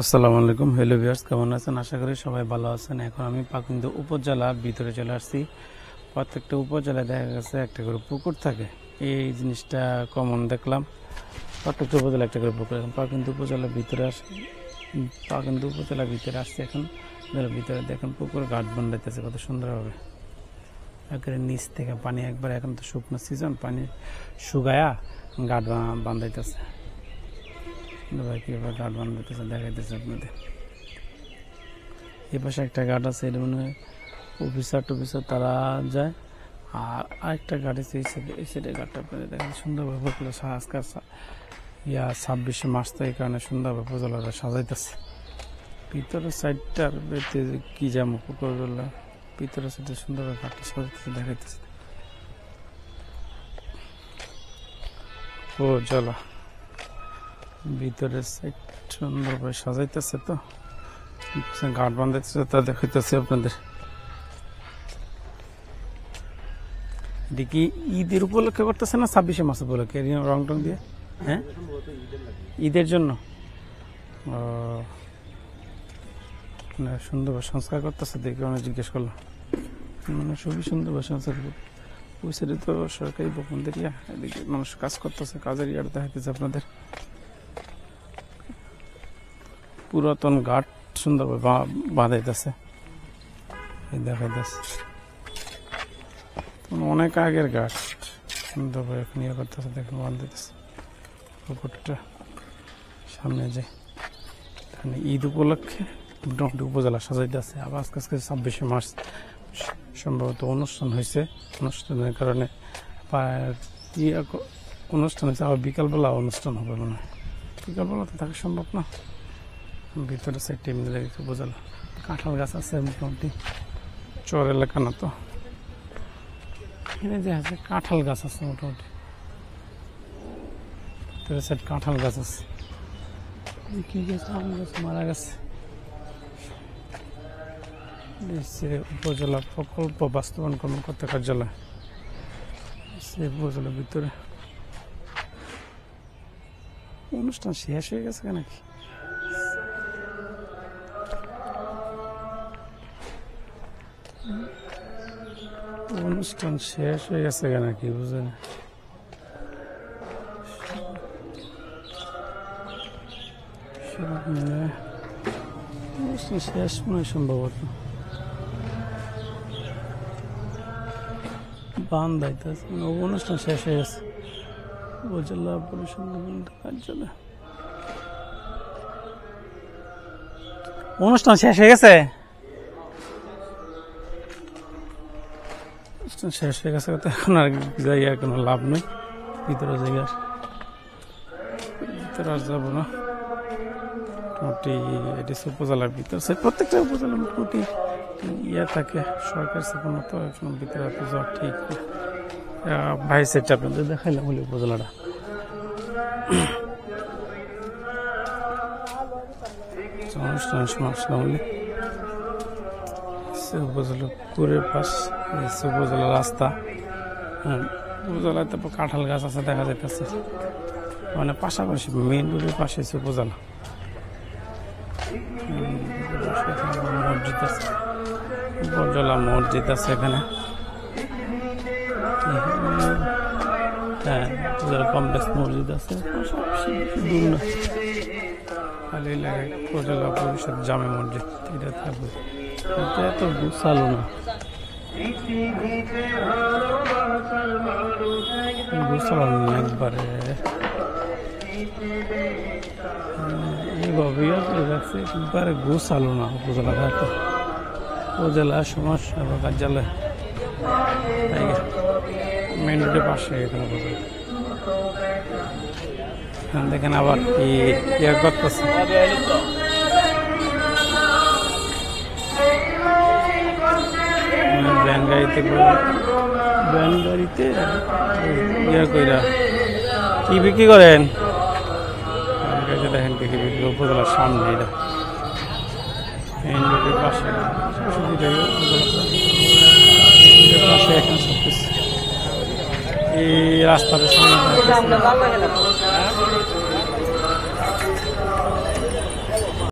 আসসালামু আলাইকুম। Hello viewers, কেমন আছেন? আশা করি সবাই ভালো আছেন। এখন আমি পাকুন্দ উপজেলার ভিতরে চলে আসছি। প্রত্যেকটা উপজেলায় দেখা গেছে একটা করে পুকুর থাকে, এই জিনিসটা কমন দেখলাম। প্রত্যেকটা উপজেলা একটা করে পুকুর। এখন পাকুন্দ উপজেলার ভিতরে পাকুন্দ উপজেলার ভিতরে আসছে। এখন ভিতরে দেখেন পুকুর ঘাট বানাইতেছে কত সুন্দরভাবে, একেবারে নিচ থেকে পানি একবার। এখন তো শুকনো সিজন, পানি শুকায়া ঘাট বান্ধাইতেছে। ভাই কীভাবে ঘাট বানাইতেছে দেখাইতেছে আপনাদের। এই পাশে একটা ঘাট আছে, এটা মনে হয় অফিসার টফিসার তারা যায়। আর আরেকটা ঘাট আছে এই সাইডে ঘাটটা আপনাদের দেখেন সুন্দরভাবে পুকুর আজকাল 26শে মার্চ, তো এই কারণে সুন্দরভাবে উপজেলাটা সাজাইতেছে। ভিতরের সাইডটার কি যেমন পুকুরগুলো ভিতরের সাইডে সুন্দরভাবে ঘাটটা সাজাইতেছে দেখাইতেছে। ও চলো ভিতরের সাইড সুন্দরভাবে সাজাইতেছে, তো ঘাট বাঁধাইতেছে তা দেখাইতেছে আপনাদের। এটি কি ঈদের উপলক্ষে করতেছে না 26শে মার্চ উপলক্ষে রং টং দিয়ে? হ্যাঁ, ঈদের জন্য সুন্দরভাবে সংস্কার করতেছে দেখে অনেক জিজ্ঞেস করলাম। মানে খুবই সুন্দরভাবে সংস্কার। ওই সাইডে তো সরকারি ভবনদের এদিকে মানুষ কাজ করতেছে, কাজের ইয়ার দেখাইতেছে আপনাদের। পুরাতন ঘাট সুন্দরভাবে বাঁধাইতেছে দেখাইতেছে, অনেক আগের ঘাট সুন্দরভাবে এখন ইয়ে করতেছে দেখেন, বাঁধাইতেছে পুকুরটা সামনে। যে এখানে ঈদ উপলক্ষে মোটামুটি উপজেলা সাজাইতেছে। আবার আজকে 26শে মার্চ সম্ভবত অনুষ্ঠান হয়েছে, অনুষ্ঠানের কারণে অনুষ্ঠান হয়েছে। আবার বিকালবেলা অনুষ্ঠান হবে মনে হয়, বিকালবেলা তো থাকা সম্ভব না। ভিতরে সাইডটা এমনি লেগেছে উপজেলা। কাঁঠাল গাছ আছে মোটামুটি, চর এলাকা না তো, এখানে যে আছে কাঁঠাল গাছ আছে মোটামুটি। ভিতরে সাইড কাঁঠাল গাছ আছে, কি গাছ? আম গাছ মারা গেছে। উপজেলা প্রকল্প বাস্তবায়ন কর্মকর্তা কার্যালয়, সে উপজেলার ভিতরে। অনুষ্ঠান শেষ হয়ে গেছে নাকি? অনুষ্ঠান শেষ হয়ে গেছে নাকি বুঝে না। অনুষ্ঠান শেষ নয় সম্ভবত, বান্ধাইতেছে। অনুষ্ঠান শেষ হয়ে গেছে উপজেলা পরিষদ কার্যালয়। অনুষ্ঠান শেষ হয়ে গেছে, শেষ হয়ে গেছে। এখন আর জায়গা কোনো লাভ নেই, ভিতরে জায়গা ভিতরে আর যাবো না। মোটামুটি এটি উপজেলার ভিতরে প্রত্যেকটা উপজেলার মোটামুটি ইয়ে থাকে, সরকার স্থাপন মতো এখন ভিতরে যাওয়া ঠিক। ভাই সেটা আপনাদের দেখাইলাম হলে উপজেলাটা। অনুষ্ঠান আসলাম হলে উপজেলা পুকুরের পাশ, উপজেলা রাস্তা। হ্যাঁ, উপজেলায় তারপর কাঁঠাল গাছ আছে দেখা যাইতেছে, মানে পাশাপাশি মেইন রোডের পাশে উপজেলা। মসজিদ আছে, উপজেলা মসজিদ আছে এখানে। হ্যাঁ, উপজেলা কমপ্লেক্স মসজিদ আছে, দূর না খালি লাগে। উপজেলা পরিষদ জামে মসজিদ এটা থাকবে, এটা এত গুছালো না, গুছালো না একবারে। এইভাবে রাখছে একবারে গুছালো না উপজেলাটা। তো উপজেলা সমস্যা বা কার্যালয় মেন রোডের পাশে এখানে উপজেলা। দেখেন আবার কি ইয়ে করতেছে, ব্যান গাড়িতে ইয়ে কইরা কি বিক্রি করেন? দেখেন কি বিক্রি উপজেলার সামনে, এটা মেইন রোডের পাশে পাশে এখন সবকিছু এই রাস্তাটা সামনে।